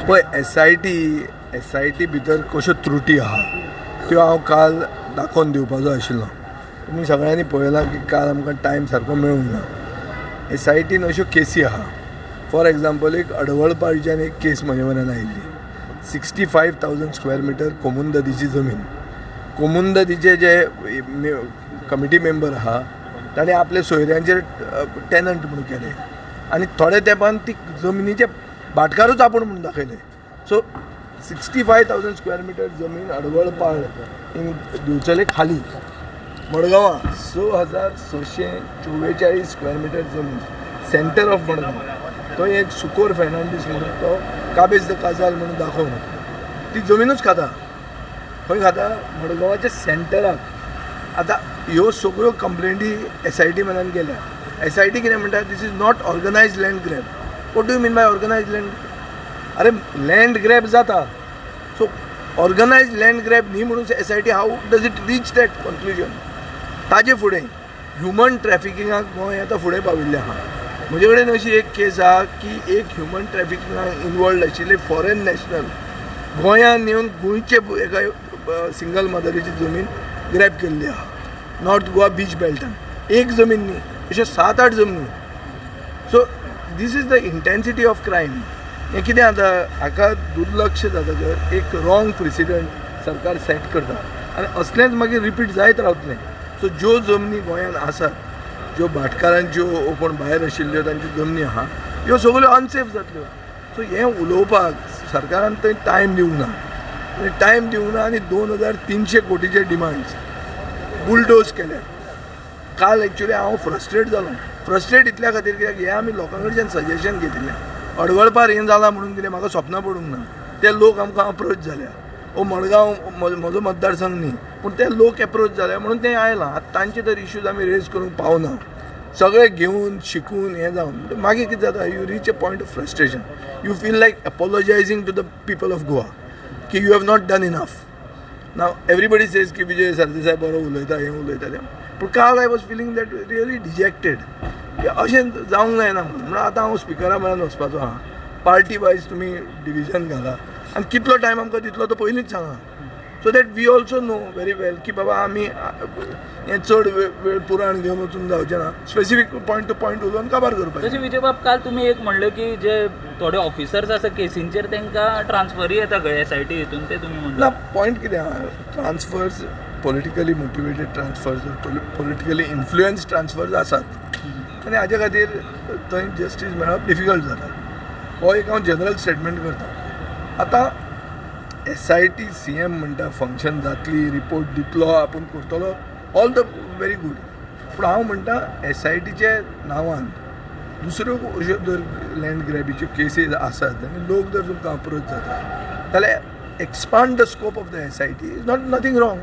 पळय S I T भितर कश्यो त्रुटी आहा त्यो हांव काल दाखोवन दिवपाचो आशिल्लो. तुमी सगळ्यांनी पळयलां की काल आमकां टायम सारको मेळूंक ना. एस.आय.टीन अश्यो केसी आहा. फॉर एग्जाम्पल एक अडवळपाच्यान एक केस म्हजे म्हऱ्यान आयिल्ली. 65,000 स्क्वेअर मिटर कोमुंददीची जमीन. कोमुंददीचे जे कमिटी मेंबर आहा ताणें आपले सोयऱ्यांचेर टेनंट म्हणून केले आनी थोड्या तेंपान ती जमनीचे भाटकारूच आपूण म्हणून दाखयले. सो 65,000 स्क्वेअर मिटर जमीन अडवळपाळ दिवचले खाली. मडगांवां 6,644 स्क्वेअर मिटर जमीन सेंटर ऑफ मडगांव. तो एक सुकोर फेर्नांडीस म्हणून तो काबेज द काजाल म्हणून दाखोवन ती जमीनूच खाता. खंय खाता? मडगांवाच्या सेंटराक. आतां ह्यो सगळ्यो कंप्लेंटी एस.आय.टी मनान केल्या. एस.आय.टी कितें म्हणटा? This is not organised land grab. What do you mean by organised land? अरे लँड ग्रॅब जाता. सो ऑर्गनायज्ड लँड ग्रॅब न्ही म्हणून SIT how does it reach that conclusion? ताजे फुडें ह्युमन ट्रॅफिकिंगाक गोंय आतां फुडें पाविल्लें आहा. म्हजे कडेन अशी एक केस आहा की एक ह्युमन ट्रॅफिकिंगाक इनवॉल्ड आशिल्ले फॉरेन नॅशनल गोंयांत येवन गोंयचे एका सिंगल मदरीची जमीन ग्रॅब केल्ली आहा नॉर्थ गोवा बीच बेल्टान. एक जमीन न्ही, अश्यो 7-8 जमनी. So this is the intensity of crime. हें कितें जाता? हाका दुर्लक्ष जातकर एक रॉंग प्रेसिडंट सरकार सेट करता आनी असलेंच मागीर रिपीट जायत रावतलें. सो ज्यो जमनी गोंयांत आसात, ज्यो भाटकारांच्यो कोण भायर आशिल्ल्यो तांच्यो जमनी आहा ह्यो सगळ्यो अनसेफ जातल्यो. सो हें उलोवपाक सरकारान थंय टायम दिवंक ना. टायम दिवंक ना आनी 2,300 कोटीचे डिमांड्स बुलडोज केल्या. काल एक्चुली हांव फ्रस्ट्रेट जालो. फ्रस्ट्रेट इतल्या खातीर कित्याक हें आमी लोकां कडच्यान सजेशन घेतिल्लें. अडवळपार हें जालां म्हणून कितें म्हाका सपना पडूंक ना. ते लोक आमकां अप्रोच जाल्या. मडगांव म्हजो मतदारसंघ न्ही पूण ते लोक एप्रोच जाले म्हणून तें आयलां. आतां तांचे तर इश्यूज आमी रेज करूंक पावना. सगळे घेवन शिकून हें जावन मागीर कितें जाता? You reach a point of frustration. You feel like apologising to the people of Goa की you have not done enough. Now everybody says की विजय सरदेसाय बरो उलयता हें उलयता तें. पूण काल I was feeling that really dejected की अशें जावंक जायना म्हणून आतां हांव स्पिकरा म्हऱ्यान वचपाचो आहा. पार्टी वायज तुमी डिविजन घाला आनी कितलो टायम आमकां दितलो तो पयलींच सांगा. So that we also know very well की बाबा आमी हें चड वेळ पुराण घेवन वचून जावचें ना. स्पेसिफीक पॉयंट टू पॉयंट उलोवन काबार करपाचें. तशें विजय बाब काल तुमी एक म्हणलें की जे थोडे ऑफिसर्स आसा केसींचेर तांकां ट्रान्सफरी येता खंय एस.आय.टी हितून ते तुमी म्हणटा. ना पॉयंट कितें आहा? Transfers politically motivated transfers politically influence transfers आसात आनी हाजे खातीर थंय जस्टीस मेळप डिफिकल्ट जाता. हो एक हांव जनरल स्टेटमेंट करता. आतां एस.आय.टी सी.एम म्हणटा फंक्शन जातली, रिपोर्ट दितलो, आपूण करतलो, ऑल द व्हेरी गूड. पूण हांव म्हणटा एस.आय.टीचे नांवान दुसऱ्यो अश्यो जर लँड ग्रॅबीच्यो केसीस आसात आनी लोक जर तुमकां अप्रोच जाता जाल्यार expand the scope of the SIT is not nothing wrong.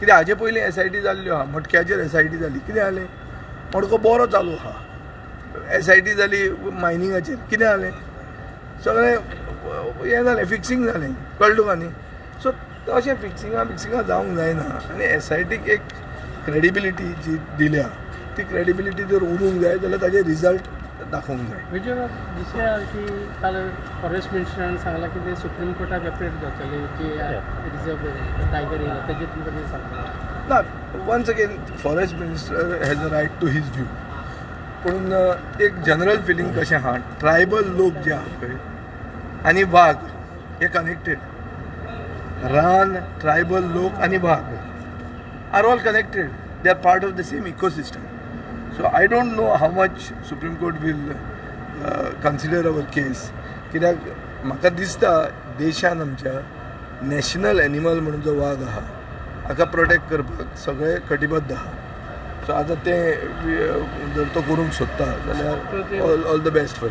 कित्याक हाजे पयलीं एस.आय.टी जाल्ल्यो आहा. मटक्याचेर एस.आय.टी जाली, कितें जालें? मडको बरो चालू आहा. एस.आय.टी जाली मायनिंगाचेर, कितें जालें? सगळें हें जालें, फिक्सींग जालें. कळ्ळें तुका न्ही? सो अशें फिक्सिंगा जावंक जायना. आनी एस.आय.टीक एक क्रेडिबिलिटी जी दिल्या ती क्रेडिबिलिटी जर उरूंक जाय जाल्यार ताजे रिजल्ट दाखोवंक जाय. विजय दिसता की काल फॉरेस्ट मिनिस्टरान सांगलां की ते सुप्रीम कोर्टाक एपेट जातले की रिजर्व टायगर एरिया तेजे तुमकां सांगलां ना. Once again forest minister has a right to his view. पूण एक जनरल फिलींग कशें आहा, ट्रायबल लोक जे आहा पळय आनी वाघ हे कनेक्टेड. रान, ट्रायबल लोक आनी वाघ are all connected. They are part of the same ecosystem. So I don't know how much Supreme Court will consider our case. कित्याक म्हाका दिसता देशान आमच्या नॅशनल एनिमल म्हणून जो वाघ आहा हाका प्रोटेक्ट करपाक सगळे कटिबद्ध आहा. सो आतां ते जर तो करूंक सोदता जाल्यार all the best for it.